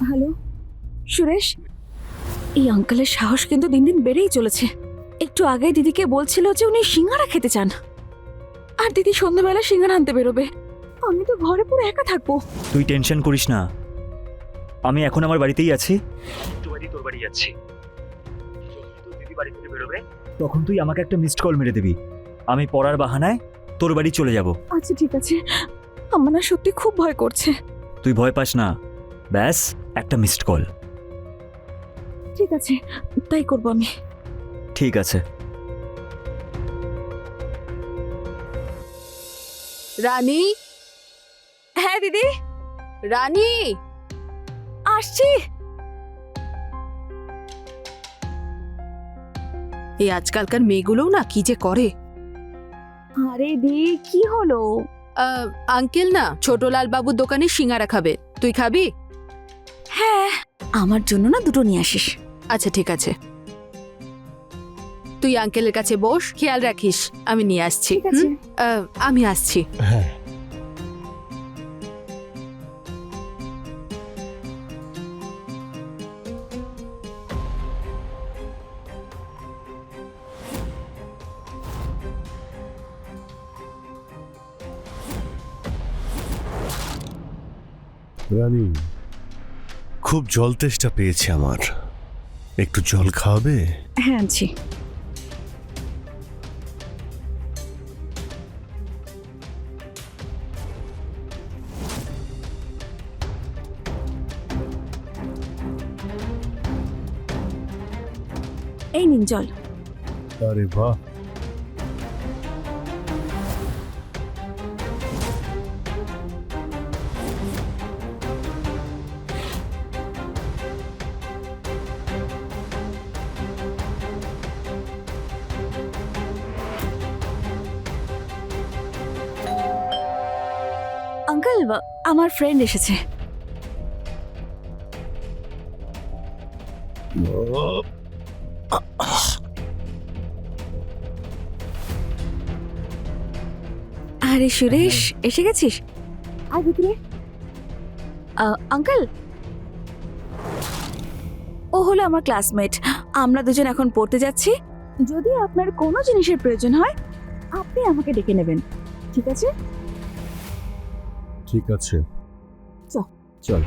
Hello Suresh, এই আঙ্কেলের সাহস কিন্তু দিন দিন বেড়েই চলেছে। একটু আগে দিদিকে বলছিল যে উনি সিঙ্গারা খেতে চান, আর দিদি সন্ধ্যাবেলা সিঙ্গারা আনতে বেরোবে। আমি তো ঘরে পুরো একা থাকবো। তুই টেনশন করিস না, আমি এখন আমার বাড়িতেই আছি। একটু বাড়ি তোর বাড়ি যাচ্ছি, দিদি বাড়ি থেকে বেরোবে তখন তুই আমাকে একটা মিসড কল মেরে দিবি। আমি পড়ার বাহানায় তোর বাড়ি চলে যাব। আচ্ছা ঠিক আছে, আমার না সত্যি খুব ভয় করছে। তুই ভয় পাস না, ব্যাস একটা মিসড কল। ঠিক আছে, তাই করবো আমি। ঠিক আছে। রানী, হ্যাঁ দিদি, রানী, আসছি। এই আজকালকার মেয়েগুলোও না কি যে করে। আরে দি, কি হলো? আঙ্কেল না ছোটলাল বাবুর দোকানে সিঙ্গারা খাবে, তুই খাবি? হ্যাঁ, আমার জন্য না দুটো নিয়ে আসিস। আচ্ছা ঠিক আছে, তুই আঙ্কেলের কাছে বস, খেয়াল রাখিস, আমি নিয়ে আসছি। ঠিক আছে। আমি আসছি। হ্যাঁ, রানী, খুব জল তেষ্টা পেয়েছে আমার, একটু জল খাওয়াবে? হ্যাঁ আনছি। এই নিন জল। আরে বাহ, আঙ্কেল, আমার ফ্রেন্ড এসেছে। আরে সুরেশ, এসে গেছিস? আয় ভিতরে। আঙ্কেল, ও হলো আমার ক্লাসমেট। আমরা দুজন এখন পড়তে যাচ্ছি। যদি আপনার কোনো জিনিসের প্রয়োজন হয় আপনি আমাকে ডেকে নেবেন, ঠিক আছে? ঠিক আছে, চল। চল।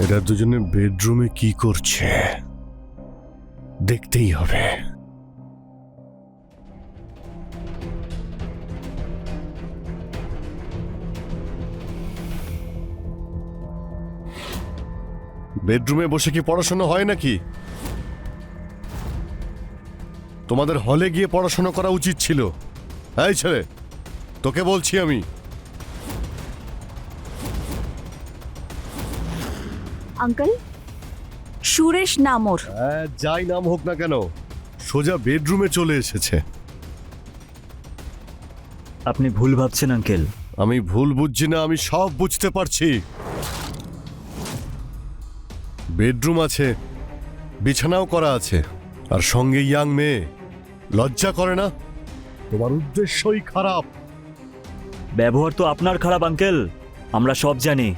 এরা দুজনে বেডরুমে কি করছে দেখতেই হবে। বেডরুমে বসে কি পড়াশোনা হয় নাকি? তোমাদের হলে গিয়ে পড়াশোনা করা উচিত ছিল। এই ছেলে, তোকে বলছি আমি। আঙ্কেল, সুরেশ নাম ওর। হ্যাঁ, যাই নাম হোক না কেন, সোজা বেডরুমে চলে এসেছে। আপনি ভুল ভাবছেন আঙ্কেল। আমি ভুল বুঝছি না, আমি সব বুঝতে পারছি। বেডরুম আছে, বিছানাও করা আছে, আর সঙ্গে ইয়াং মেয়ে। লজ্জা করে না? তোমার উদ্দেশ্যই খারাপ। ব্যবহার তো আপনার খারাপ আঙ্কেল, আমরা সব জানি।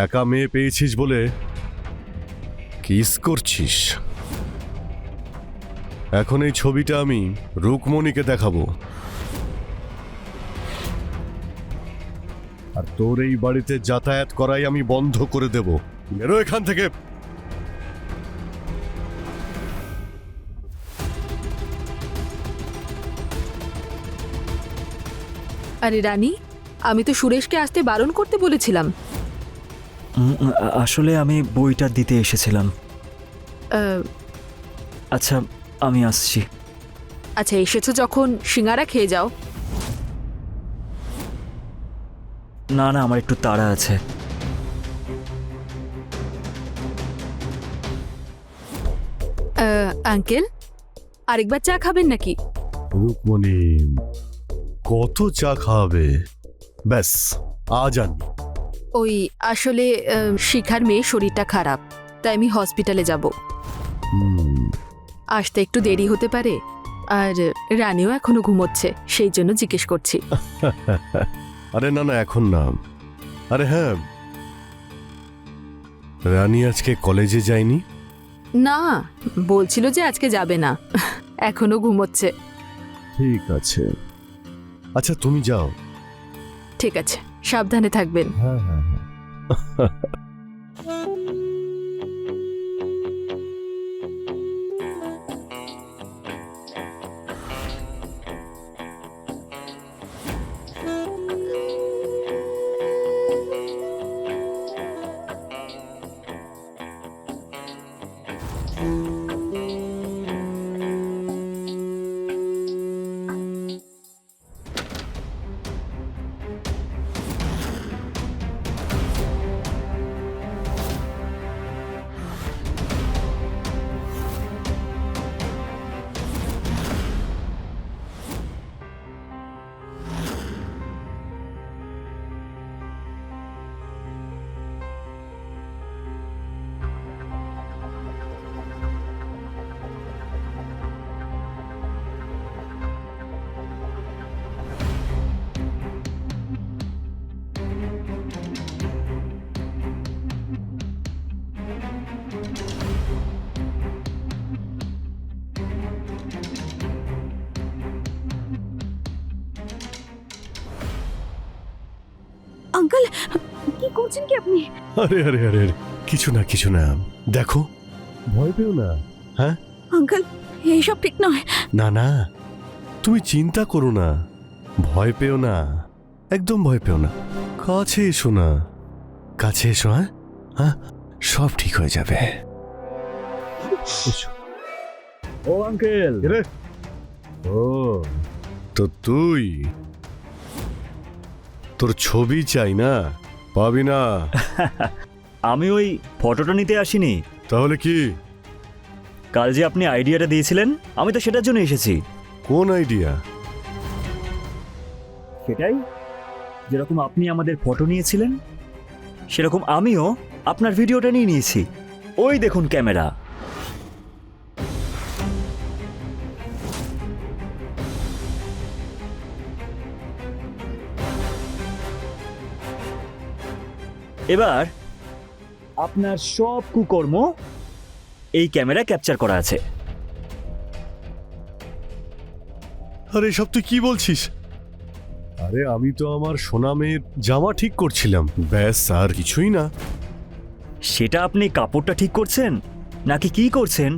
একা মেয়ে পেয়েছিস বলে কিস করছিস। এখন এই ছবিটা আমি রুকমণিকে দেখাবো, আর তোর এই বাড়িতে যাতায়াত করাই আমি বন্ধ করে দেব। বেরো এখান থেকে। আরে রানী, আমি তো সুরেশকে আসতে বারণ করতে বলেছিলাম। আসলে আমি বইটা দিতে এসেছিলাম। আহ, আচ্ছা, আমি আসছি। আচ্ছা, এসেছো যখন সিঙ্গারা খেয়ে যাও। না না, আমার একটু তাড়া আছে। আঙ্কেল, আরেকবার চা খাবেন নাকি? রুকমণি, কত চা খাওয়াবে? ব্যাস, আজ আন। ওই আসলে শিখার মেয়ে শরীরটা খারাপ, তাই আমি হসপিটালে যাব। আসতে একটু দেরি হতে পারে, আর রানীও এখনো ঘুমোচ্ছে, সেই জন্য জিজ্ঞেস করছি। আরে না না, এখন না। আরে হ্যাঁ, রানী আজকে কলেজে যায়নি? না, বলছিল যে আজকে যাবে না, এখনো ঘুমোচ্ছে। ঠিক আছে, আচ্ছা তুমি যাও। ঠিক আছে, সাবধানে থাকবেন। হ্যাঁ হ্যাঁ হ্যাঁ। আঙ্কেল, কি করছেন কি আপনি? আরে আরে আরে আরে, কিছু না কিছু না, দেখো, ভয় পেও না। হ্যাঁ আঙ্কেল, এইসব ঠিক নয়। না না, তুমি চিন্তা করো না, ভয় পেও না, একদম ভয় পেও না। কাছে এসো না, কাছে এসো। হ্যাঁ হ্যাঁ, সব ঠিক হয়ে যাবে। এসো। ও আঙ্কেল। রে, ও তো তুই, তোর ছবি চাই না? পাবি না। আমি ওই ফটোটা নিতে আসিনি। তাহলে কি? কাল যে আপনি আইডিয়াটা দিয়েছিলেন, আমি তো সেটার জন্য এসেছি। কোন আইডিয়া? সেটাই, যেরকম আপনি আমাদের ফটো নিয়েছিলেন, সেরকম আমিও আপনার ভিডিওটা নিয়ে নিয়েছি। ওই দেখুন ক্যামেরা। এবার আপনার সব কুকর্ম এই ক্যামেরা ক্যাপচার করা আছে। আরে সব তুই কি বলছিস? আরে আমি তো আমার সোনা মেয়ের জামা ঠিক করছিলাম, ব্যাস, আর কিছুই না। সেটা আপনি কাপড়টা ঠিক করছেন নাকি কি করছেন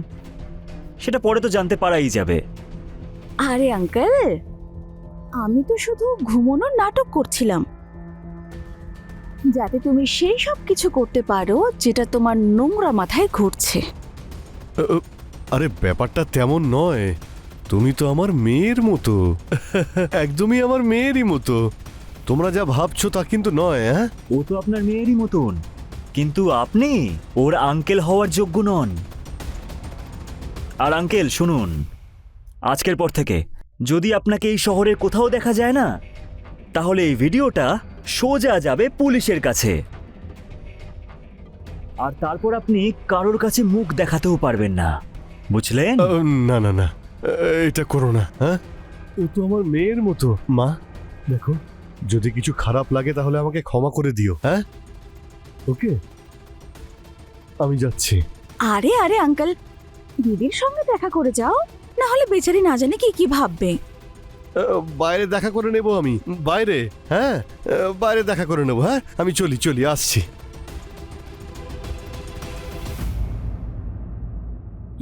সেটা পরে তো জানতে পারাই যাবে। আরে আঙ্কেল, আমি তো শুধু ঘুমানোর নাটক করছিলাম, যাতে তুমি সেই সব কিছু করতে পারো যেটা তোমার নোংরা মাথায় ঘুরছে। আরে ব্যাপারটা তেমন নয়, তুমি তো আমার মেয়ের মতো, একদমই আমার মেয়েরই মতো। তোমরা যা ভাবছো তা কিন্তু নয়। হ্যাঁ, ও তো আপনার মেয়েরই মতন, কিন্তু আপনি ওর আঙ্কেল হওয়ার যোগ্য নন। আর আঙ্কেল শুনুন, আজকের পর থেকে যদি আপনাকে এই শহরের কোথাও দেখা যায় না, তাহলে এই ভিডিওটা সোজা যাবে পুলিশের কাছে, আর তারপর আপনি কারোর কাছে মুখ দেখাতেও পারবেন না, বুঝলেন? না না না, এটা করো না। হ্যাঁ, ও তো আমার মেয়ের মতো। মা দেখো, যদি কিছু খারাপ লাগে তাহলে আমাকে ক্ষমা করে দিও। হ্যাঁ, ওকে, আমি যাচ্ছি। আরে আরে আঙ্কেল, দিদির সঙ্গে দেখা করে যাও, না হলে বেচারি না জানে কি কি ভাববে। বাইরে দেখা করে নেব আমি, বাইরে। হ্যাঁ, বাইরে দেখা করে নেব। হ্যাঁ, আমি চলি চলি, আসছি।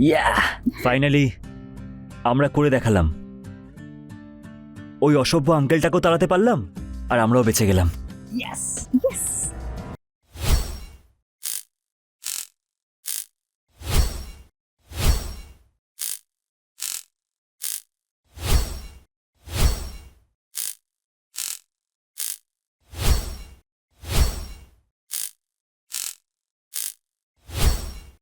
ইয়া, ফাইনালি আমরা করে দেখালাম। ওই অসভ্য আঙ্কেলটাকেও তাড়াতে পারলাম আর আমরাও বেঁচে গেলাম। ইয়েস